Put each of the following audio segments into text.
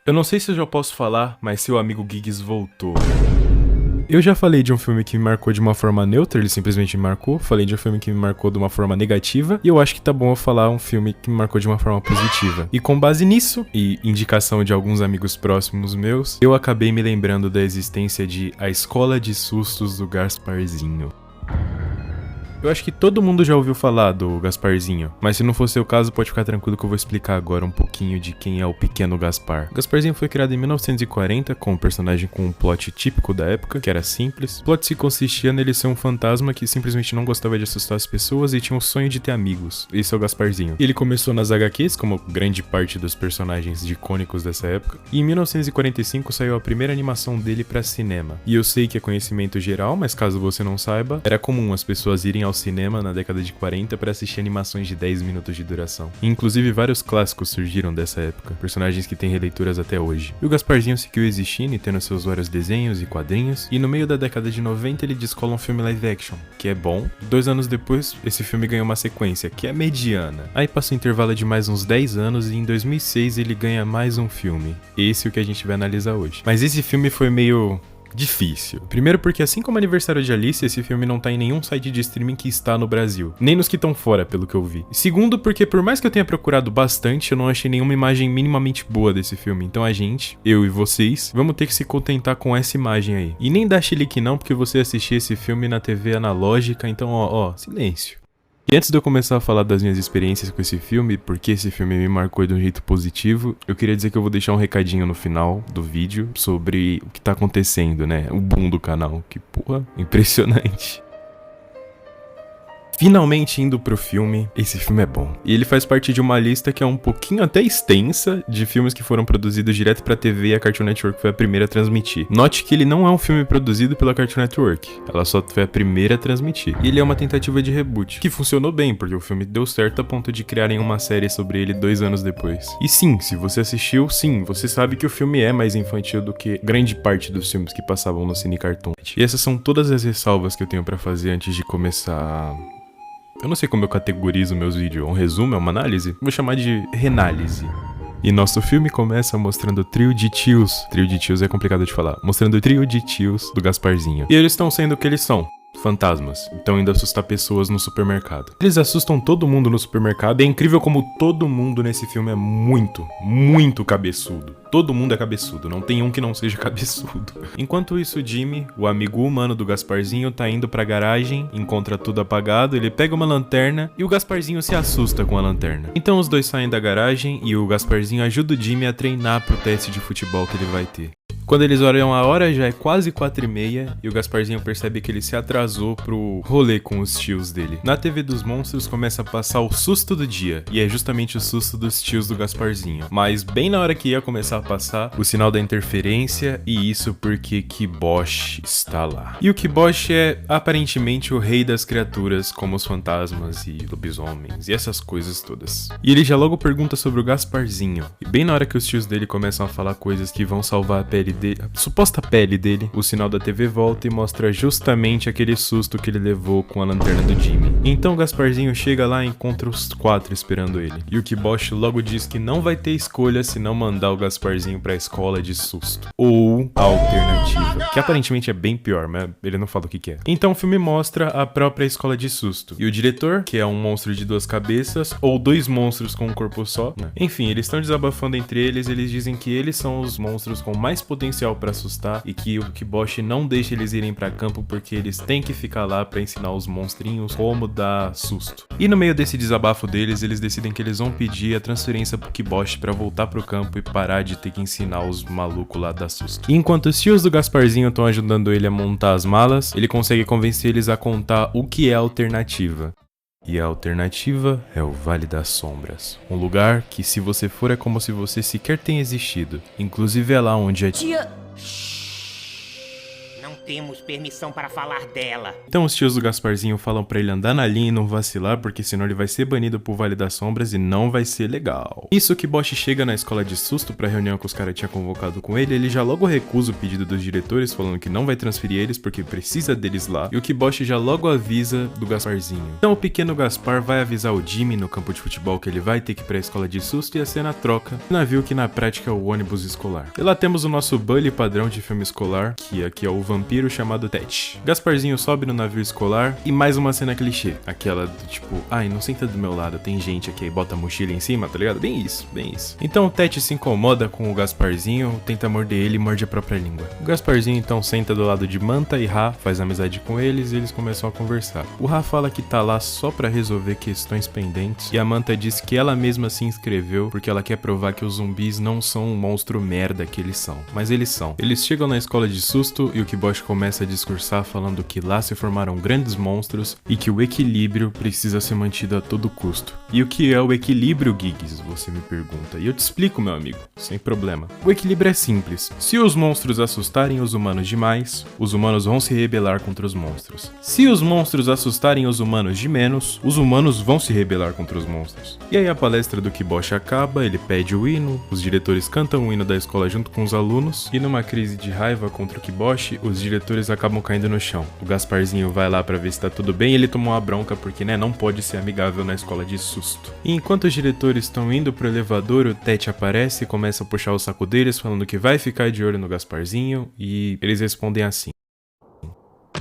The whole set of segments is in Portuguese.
Eu não sei se eu já posso falar, mas seu amigo Giggs voltou. Eu já falei de um filme que me marcou de uma forma neutra, ele simplesmente me marcou. Falei de um filme que me marcou de uma forma negativa. E eu acho que tá bom eu falar um filme que me marcou de uma forma positiva. E com base nisso, e indicação de alguns amigos próximos meus, eu acabei me lembrando da existência de A Escola de Sustos do Gasparzinho. Eu acho que todo mundo já ouviu falar do Gasparzinho, mas se não for seu caso, pode ficar tranquilo que eu vou explicar agora um pouquinho de quem é o pequeno Gaspar. O Gasparzinho foi criado em 1940 com um personagem com um plot típico da época, que era simples. O plot se consistia nele ser um fantasma que simplesmente não gostava de assustar as pessoas e tinha o sonho de ter amigos. Esse é o Gasparzinho. Ele começou nas HQs, como grande parte dos personagens icônicos dessa época, e em 1945 saiu a primeira animação dele pra cinema. E eu sei que é conhecimento geral, mas caso você não saiba, era comum as pessoas irem ao cinema na década de 40 para assistir animações de 10 minutos de duração. E, inclusive, vários clássicos surgiram dessa época, personagens que têm releituras até hoje. E o Gasparzinho seguiu existindo e tendo seus vários desenhos e quadrinhos, e no meio da década de 90 ele descola um filme live action, que é bom. 2 anos depois, esse filme ganhou uma sequência, que é mediana. Aí passa um intervalo de mais uns 10 anos e em 2006 ele ganha mais um filme. Esse é o que a gente vai analisar hoje. Mas esse filme foi meio difícil. Primeiro porque, assim como Aniversário de Alice, esse filme não tá em nenhum site de streaming que está no Brasil. Nem nos que estão fora, pelo que eu vi. Segundo porque, por mais que eu tenha procurado bastante, eu não achei nenhuma imagem minimamente boa desse filme. Então a gente, eu e vocês, vamos ter que se contentar com essa imagem aí. E nem dá chilique não, porque você assistir esse filme na TV analógica, então silêncio. E antes de eu começar a falar das minhas experiências com esse filme, porque esse filme me marcou de um jeito positivo, eu queria dizer que eu vou deixar um recadinho no final do vídeo sobre o que tá acontecendo, né? O boom do canal, que porra, impressionante. Finalmente indo pro filme, esse filme é bom. E ele faz parte de uma lista que é um pouquinho até extensa de filmes que foram produzidos direto pra TV e a Cartoon Network foi a primeira a transmitir. Note que ele não é um filme produzido pela Cartoon Network, ela só foi a primeira a transmitir. E ele é uma tentativa de reboot, que funcionou bem, porque o filme deu certo a ponto de criarem uma série sobre ele 2 anos depois. E sim, se você assistiu, sim, você sabe que o filme é mais infantil do que grande parte dos filmes que passavam no Cine Cartoon. E essas são todas as ressalvas que eu tenho pra fazer antes de começar. Eu não sei como eu categorizo meus vídeos, um resumo, é uma análise? Vou chamar de renálise. E nosso filme começa mostrando o trio de tios. Trio de tios é complicado de falar. Mostrando o trio de tios do Gasparzinho. E eles estão sendo o que eles são. Fantasmas. Estão indo assustar pessoas no supermercado. Eles assustam todo mundo no supermercado. É incrível como todo mundo nesse filme é muito cabeçudo. Todo mundo é cabeçudo, não tem um que não seja cabeçudo. Enquanto isso, Jimmy, o amigo humano do Gasparzinho, tá indo pra garagem, encontra tudo apagado, ele pega uma lanterna e o Gasparzinho se assusta com a lanterna. Então os dois saem da garagem e o Gasparzinho ajuda o Jimmy a treinar pro teste de futebol que ele vai ter. Quando eles olham a hora, já é quase 4h30 e o Gasparzinho percebe que ele se atrasou pro rolê com os tios dele. Na TV dos monstros começa a passar o susto do dia, e é justamente o susto dos tios do Gasparzinho. Mas bem na hora que ia começar a passar, o sinal da interferência, e isso porque Kibosh está lá. E o Kibosh é aparentemente o rei das criaturas, como os fantasmas e lobisomens e essas coisas todas. E ele já logo pergunta sobre o Gasparzinho, e bem na hora que os tios dele começam a falar coisas que vão salvar a pele dele, a suposta pele dele, o sinal da TV volta e mostra justamente aquele susto que ele levou com a lanterna do Jimmy. Então o Gasparzinho chega lá e encontra os 4 esperando ele. E o Kibosh logo diz que não vai ter escolha se não mandar o Gasparzinho pra escola de susto. Ou a alternativa, que aparentemente é bem pior, mas ele não fala o que é. Então o filme mostra a própria escola de susto. E o diretor, que é um monstro de 2 cabeças, ou 2 monstros com um corpo só, né? Enfim, eles estão desabafando entre eles, eles dizem que eles são os monstros com mais potencial pra assustar e que o Kibosh não deixa eles irem pra campo porque eles têm que ficar lá pra ensinar os monstrinhos como dar susto. E no meio desse desabafo deles, eles decidem que eles vão pedir a transferência pro Kibosh pra voltar pro campo e parar de ter que ensinar os malucos lá a dar susto. E enquanto os tios do Gasparzinho estão ajudando ele a montar as malas, ele consegue convencer eles a contar o que é a alternativa. E a alternativa é o Vale das Sombras. Um lugar que, se você for, é como se você sequer tenha existido. Inclusive é lá onde a Tia... Não Temos permissão para falar dela. Então os tios do Gasparzinho falam pra ele andar na linha e não vacilar, porque senão ele vai ser banido pro Vale das Sombras e não vai ser legal. Isso que Bosch chega na escola de susto pra reunião que os caras tinham convocado com ele já logo recusa o pedido dos diretores, falando que não vai transferir eles porque precisa deles lá, e o que Bosch já logo avisa do Gasparzinho. Então o pequeno Gaspar vai avisar o Jimmy no campo de futebol que ele vai ter que ir pra escola de susto e a cena troca no navio que na prática é o ônibus escolar. E lá temos o nosso bully padrão de filme escolar, que aqui é o vampiro chamado Ted. Gasparzinho sobe no navio escolar e mais uma cena clichê, aquela do tipo, ai, não senta do meu lado, tem gente aqui, aí bota a mochila em cima, tá ligado? Bem isso, bem isso. Então o Ted se incomoda com o Gasparzinho, tenta morder ele e morde a própria língua. O Gasparzinho então senta do lado de Manta e Ra, faz amizade com eles e eles começam a conversar. O Ra fala que tá lá só pra resolver questões pendentes e a Manta diz que ela mesma se inscreveu porque ela quer provar que os zumbis não são um monstro merda que eles são. Mas eles são. Eles chegam na escola de susto e o Kibosh começa a discursar falando que lá se formaram grandes monstros e que o equilíbrio precisa ser mantido a todo custo. E o que é o equilíbrio, Giggs? Você me pergunta. E eu te explico, meu amigo, sem problema. O equilíbrio é simples. Se os monstros assustarem os humanos demais, os humanos vão se rebelar contra os monstros. Se os monstros assustarem os humanos de menos, os humanos vão se rebelar contra os monstros. E aí a palestra do Kibosh acaba, ele pede o hino, os diretores cantam o hino da escola junto com os alunos, e numa crise de raiva contra o Kibosh, os diretores acabam caindo no chão. O Gasparzinho vai lá pra ver se tá tudo bem e ele toma uma bronca porque, né, não pode ser amigável na escola de susto. E enquanto os diretores estão indo pro elevador, o Tet aparece e começa a puxar o saco deles, falando que vai ficar de olho no Gasparzinho, e eles respondem assim: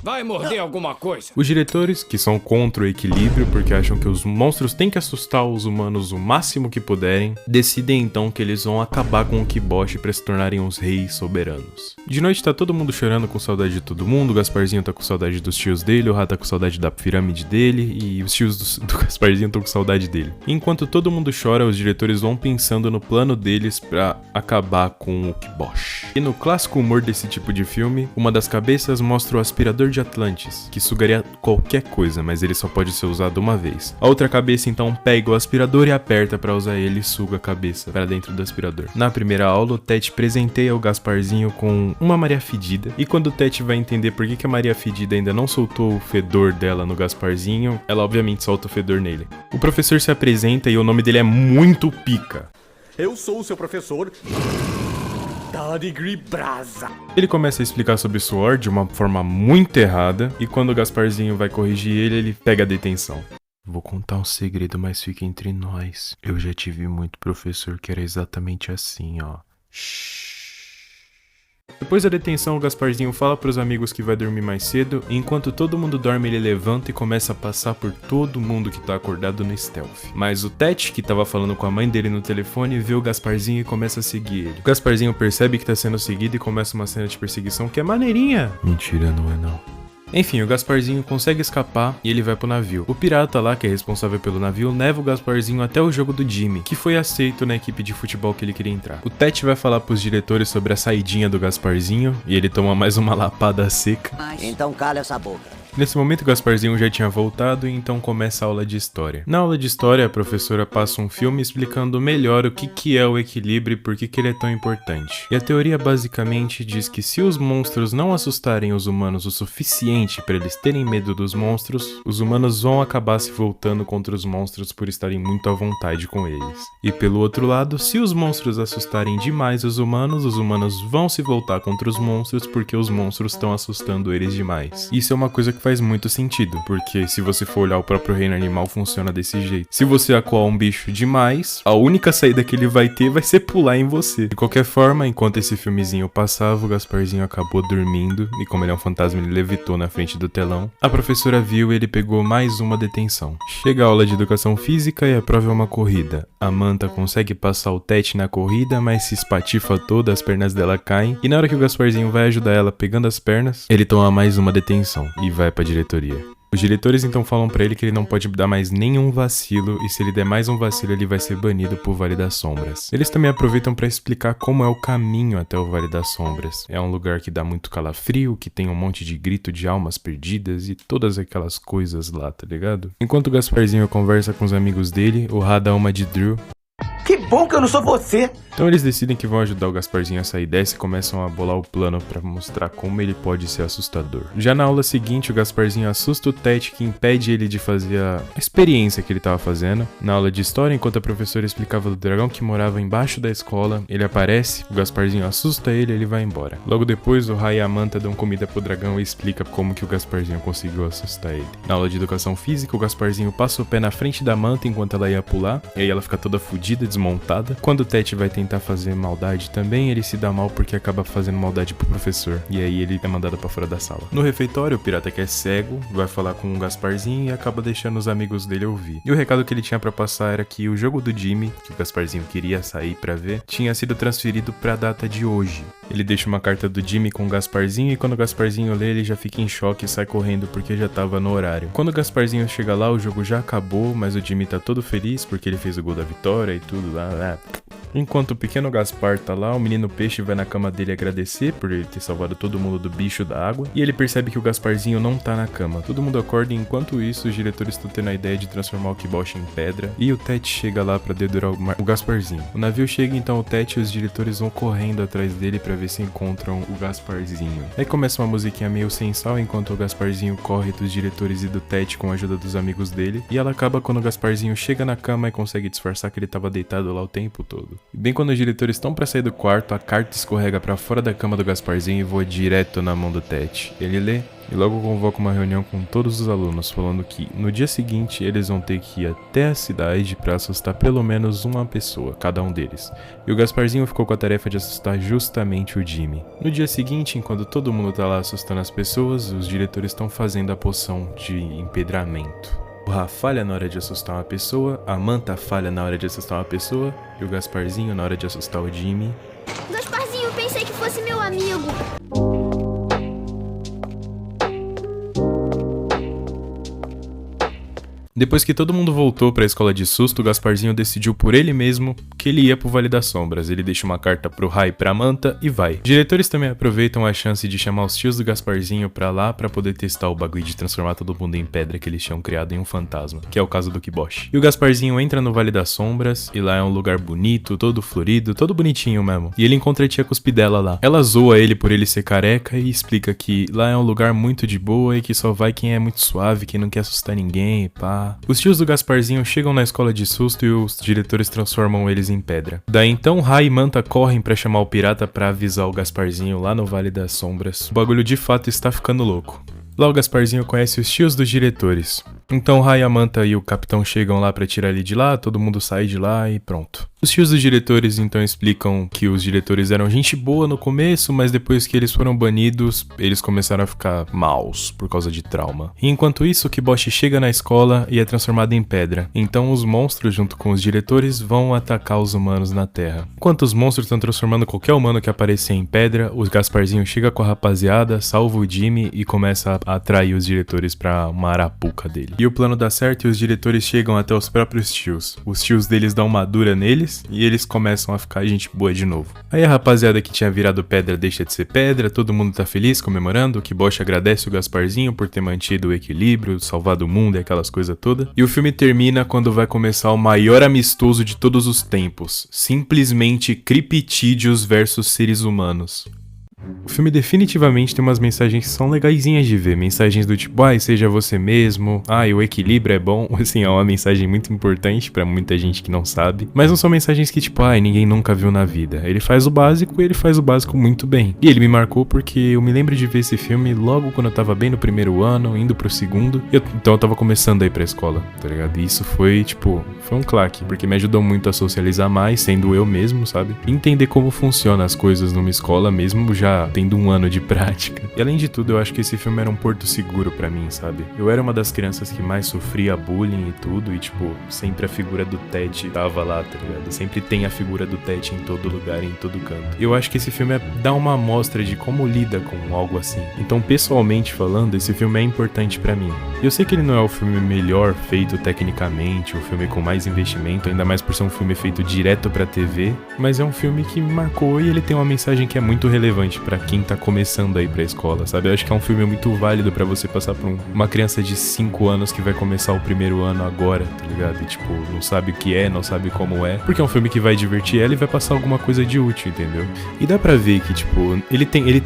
vai morder alguma coisa? Os diretores, que são contra o equilíbrio porque acham que os monstros têm que assustar os humanos o máximo que puderem, decidem então que eles vão acabar com o Kibosh para se tornarem os reis soberanos. De noite tá todo mundo chorando com saudade de todo mundo, o Gasparzinho tá com saudade dos tios dele, o Ra tá com saudade da pirâmide dele e os tios do Gasparzinho estão com saudade dele. Enquanto todo mundo chora, os diretores vão pensando no plano deles para acabar com o Kibosh. E no clássico humor desse tipo de filme, uma das cabeças mostra o aspirador de Atlantis, que sugaria qualquer coisa, mas ele só pode ser usado uma vez. A outra cabeça então pega o aspirador e aperta para usar ele e suga a cabeça para dentro do aspirador. Na primeira aula, o Tet presenteia o Gasparzinho com uma Maria Fedida, e quando o Tet vai entender por que a Maria Fedida ainda não soltou o fedor dela no Gasparzinho, ela obviamente solta o fedor nele. O professor se apresenta e o nome dele é muito pica. Eu sou o seu professor Tardigri Brasa. Ele começa a explicar sobre suor de uma forma muito errada, e quando o Gasparzinho vai corrigir ele, ele pega a detenção. Vou contar um segredo, mas fica entre nós. Eu já tive muito professor que era exatamente assim, ó. Shhh. Depois da detenção, o Gasparzinho fala pros amigos que vai dormir mais cedo, e enquanto todo mundo dorme, ele levanta e começa a passar por todo mundo que tá acordado no stealth. Mas o Tet, que tava falando com a mãe dele no telefone, vê o Gasparzinho e começa a seguir ele. O Gasparzinho percebe que tá sendo seguido e começa uma cena de perseguição que é maneirinha. Mentira, não é não. Enfim, o Gasparzinho consegue escapar e ele vai pro navio. O pirata lá, que é responsável pelo navio, leva o Gasparzinho até o jogo do Jimmy, que foi aceito na equipe de futebol que ele queria entrar. O Tet vai falar pros diretores sobre a saidinha do Gasparzinho e ele toma mais uma lapada seca. Então cala essa boca. Nesse momento o Gasparzinho já tinha voltado e então começa a aula de história. Na aula de história, a professora passa um filme explicando melhor o que é o equilíbrio e por que ele é tão importante. E a teoria basicamente diz que se os monstros não assustarem os humanos o suficiente para eles terem medo dos monstros, os humanos vão acabar se voltando contra os monstros por estarem muito à vontade com eles. E pelo outro lado, se os monstros assustarem demais os humanos vão se voltar contra os monstros porque os monstros estão assustando eles demais. Isso é uma coisa que faz muito sentido, porque se você for olhar o próprio reino animal funciona desse jeito. Se você acuar um bicho demais, a única saída que ele vai ter vai ser pular em você. De qualquer forma, enquanto esse filmezinho passava, o Gasparzinho acabou dormindo, e como ele é um fantasma, ele levitou na frente do telão. A professora viu e ele pegou mais uma detenção. Chega a aula de educação física e a prova é uma corrida. A Manta consegue passar o Tet na corrida, mas se espatifa toda, as pernas dela caem, e na hora que o Gasparzinho vai ajudar ela pegando as pernas, ele toma mais uma detenção e vai pra diretoria. Os diretores então falam pra ele que ele não pode dar mais nenhum vacilo, e se ele der mais um vacilo ele vai ser banido pro Vale das Sombras. Eles também aproveitam pra explicar como é o caminho até o Vale das Sombras. É um lugar que dá muito calafrio, que tem um monte de grito de almas perdidas e todas aquelas coisas lá, tá ligado? Enquanto o Gasparzinho conversa com os amigos dele, o Ra dá uma de Drew. Que bom que eu não sou você. Então eles decidem que vão ajudar o Gasparzinho a sair dessa e começam a bolar o plano pra mostrar como ele pode ser assustador. Já na aula seguinte, o Gasparzinho assusta o Ted, que impede ele de fazer a experiência que ele tava fazendo. Na aula de história, enquanto a professora explicava do dragão que morava embaixo da escola, ele aparece, o Gasparzinho assusta ele e ele vai embora. Logo depois, o Rai e a Manta dão comida pro dragão e explica como que o Gasparzinho conseguiu assustar ele. Na aula de educação física, o Gasparzinho passa o pé na frente da Manta enquanto ela ia pular, e aí ela fica toda fodida, desmontada. Quando o Ted vai tentar fazer maldade também, ele se dá mal porque acaba fazendo maldade pro professor, e aí ele é mandado pra fora da sala. No refeitório, o pirata, que é cego, vai falar com o Gasparzinho e acaba deixando os amigos dele ouvir. E o recado que ele tinha pra passar era que o jogo do Jimmy, que o Gasparzinho queria sair pra ver, tinha sido transferido pra data de hoje. Ele deixa uma carta do Jimmy com o Gasparzinho e quando o Gasparzinho lê, ele já fica em choque e sai correndo porque já tava no horário. Quando o Gasparzinho chega lá, o jogo já acabou, mas o Jimmy tá todo feliz porque ele fez o gol da vitória e tudo lá. Enquanto o pequeno Gaspar tá lá, o menino peixe vai na cama dele agradecer por ele ter salvado todo mundo do bicho da água, e ele percebe que o Gasparzinho não tá na cama. Todo mundo acorda e enquanto isso, os diretores estão tendo a ideia de transformar o Kiboshi em pedra, e o Ted chega lá pra dedurar o Gasparzinho. O navio chega, então o Ted e os diretores vão correndo atrás dele pra ver se encontram o Gasparzinho. Aí começa uma musiquinha meio sem sal, enquanto o Gasparzinho corre dos diretores e do Ted com a ajuda dos amigos dele, e ela acaba quando o Gasparzinho chega na cama e consegue disfarçar que ele tava deitado lá o tempo todo. E bem quando os diretores estão pra sair do quarto, a carta escorrega pra fora da cama do Gasparzinho e voa direto na mão do Ted. Ele lê e logo convoca uma reunião com todos os alunos, falando que no dia seguinte eles vão ter que ir até a cidade pra assustar pelo menos uma pessoa, cada um deles. E o Gasparzinho ficou com a tarefa de assustar justamente o Jimmy. No dia seguinte, enquanto todo mundo tá lá assustando as pessoas, os diretores estão fazendo a poção de empedramento. O Ra falha na hora de assustar uma pessoa, a Manta falha na hora de assustar uma pessoa, e o Gasparzinho na hora de assustar o Jimmy. Gasparzinho, pensei que fosse meu amigo. Depois que todo mundo voltou pra escola de susto, o Gasparzinho decidiu por ele mesmo que ele ia pro Vale das Sombras. Ele deixa uma carta pro Rai e pra Manta e vai. Os diretores também aproveitam a chance de chamar os tios do Gasparzinho pra lá pra poder testar o bagulho de transformar todo mundo em pedra que eles tinham criado em um fantasma, que é o caso do Kiboshi. E o Gasparzinho entra no Vale das Sombras e lá é um lugar bonito, todo florido, todo bonitinho mesmo. E ele encontra a tia Cuspidela lá. Ela zoa ele por ele ser careca e explica que lá é um lugar muito de boa e que só vai quem é muito suave, quem não quer assustar ninguém e pá. Os tios do Gasparzinho chegam na escola de susto e os diretores transformam eles em pedra. Daí então, Rai e Manta correm pra chamar o pirata pra avisar o Gasparzinho lá no Vale das Sombras. O bagulho de fato está ficando louco. Lá o Gasparzinho conhece os tios dos diretores. Então Rai, a Manta e o capitão chegam lá pra tirar ele de lá, todo mundo sai de lá e pronto. Os tios dos diretores então explicam que os diretores eram gente boa no começo, mas depois que eles foram banidos, eles começaram a ficar maus por causa de trauma. E enquanto isso, o Kiboshi chega na escola e é transformado em pedra. Então os monstros, junto com os diretores, vão atacar os humanos na Terra. Enquanto os monstros estão transformando qualquer humano que aparecer em pedra, o Gasparzinho chega com a rapaziada, salva o Jimmy e começa a atrair os diretores pra uma arapuca dele. E o plano dá certo e os diretores chegam até os próprios tios. Os tios deles dão uma dura neles e eles começam a ficar gente boa de novo. Aí a rapaziada que tinha virado pedra deixa de ser pedra, todo mundo tá feliz, comemorando, o Kiboshi agradece o Gasparzinho por ter mantido o equilíbrio, salvado o mundo e aquelas coisas todas. E o filme termina quando vai começar o maior amistoso de todos os tempos, simplesmente criptídeos versus seres humanos. O filme definitivamente tem umas mensagens que são legaisinhas de ver, mensagens do tipo, seja você mesmo, o equilíbrio é bom, assim, é uma mensagem muito importante pra muita gente que não sabe, mas não são mensagens que tipo, ninguém nunca viu na vida. Ele faz o básico e ele faz o básico muito bem. E ele me marcou porque eu me lembro de ver esse filme logo quando eu tava bem no primeiro ano, indo pro segundo, então eu tava começando a ir pra escola, tá ligado? E isso foi, foi um claque, porque me ajudou muito a socializar mais, sendo eu mesmo, sabe? Entender como funcionam as coisas numa escola mesmo, já tendo um ano de prática. E além de tudo, eu acho que esse filme era um porto seguro pra mim, sabe? Eu era uma das crianças que mais sofria bullying e tudo, e sempre a figura do Ted tava lá, tá ligado? Sempre tem a figura do Ted em todo lugar, em todo canto. Eu acho que esse filme dá uma amostra de como lida com algo assim. Então, pessoalmente falando, esse filme é importante pra mim. Eu sei que ele não é o filme melhor feito tecnicamente, o filme com mais investimento, ainda mais por ser um filme feito direto pra TV, mas é um filme que me marcou e ele tem uma mensagem que é muito relevante pra quem tá começando a ir pra escola, sabe? Eu acho que é um filme muito válido pra você passar por uma criança de 5 anos que vai começar o primeiro ano agora, tá ligado? E, tipo, não sabe o que é, não sabe como é. Porque é um filme que vai divertir ela e vai passar alguma coisa de útil, entendeu? E dá pra ver que, tipo,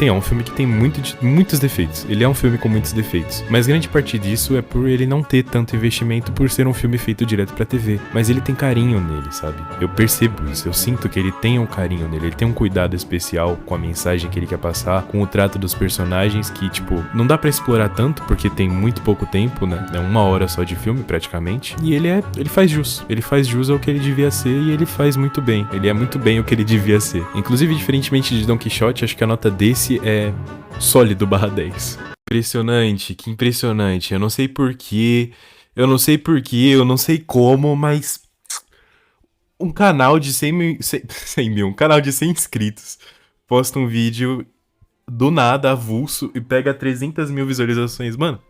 é um filme que tem muitos defeitos. Ele é um filme com muitos defeitos. Mas grande parte disso é por ele não ter tanto investimento por ser um filme feito direto pra TV. Mas ele tem carinho nele, sabe? Eu percebo isso, eu sinto que ele tem um carinho nele, ele tem um cuidado especial com a mensagem que ele quer passar, com o trato dos personagens que, tipo, não dá pra explorar tanto porque tem muito pouco tempo, né? É 1 hora só de filme, praticamente. E ele faz jus ao que ele devia ser e ele faz muito bem. Ele é muito bem o que ele devia ser. Inclusive, diferentemente de Don Quixote, acho que a nota desse é sólido /10. Impressionante, que impressionante. Eu não sei porquê, eu não sei como, mas um canal de 100 mil, um canal de 100 inscritos posta um vídeo do nada, avulso, e pega 300 mil visualizações, mano.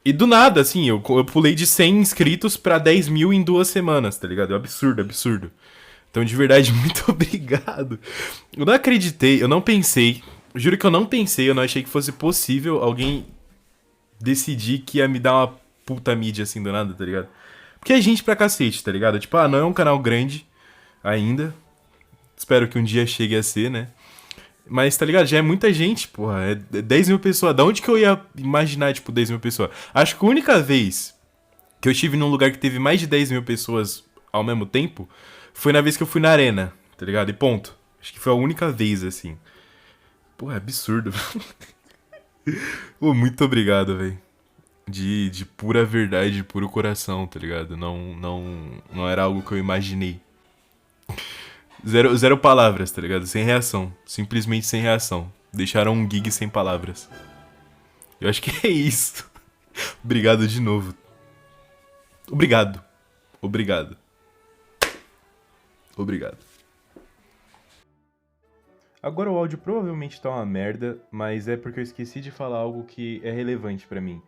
E do nada, assim, eu pulei de 100 inscritos pra 10 mil em 2 semanas, tá ligado? É absurdo, absurdo. Então, de verdade, muito obrigado. Eu não acreditei, eu não pensei, juro que eu não pensei, eu não achei que fosse possível alguém decidir que ia me dar uma puta mídia assim do nada, tá ligado? Porque é gente pra cacete, tá ligado? Tipo, não é um canal grande ainda. Espero que um dia chegue a ser, né? Mas, tá ligado? Já é muita gente, porra. É 10 mil pessoas. Da onde que eu ia imaginar, tipo, 10 mil pessoas? Acho que a única vez que eu estive num lugar que teve mais de 10 mil pessoas ao mesmo tempo foi na vez que eu fui na arena, tá ligado? E ponto. Acho que foi a única vez, assim. Porra, é absurdo. Pô, muito obrigado, velho. De pura verdade, de puro coração, tá ligado? Não era algo que eu imaginei. Zero palavras, tá ligado? Sem reação. Simplesmente sem reação. Deixaram um gig sem palavras. Eu acho que é isso. Obrigado de novo. Obrigado. Obrigado. Obrigado. Agora o áudio provavelmente tá uma merda, mas é porque eu esqueci de falar algo que é relevante pra mim.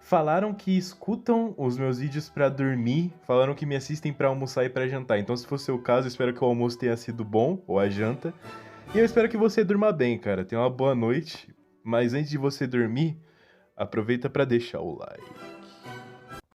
Falaram que escutam os meus vídeos pra dormir, falaram que me assistem pra almoçar e pra jantar. Então, se fosse o caso, eu espero que o almoço tenha sido bom, ou a janta. E eu espero que você durma bem, cara. Tenha uma boa noite. Mas antes de você dormir, aproveita pra deixar o like.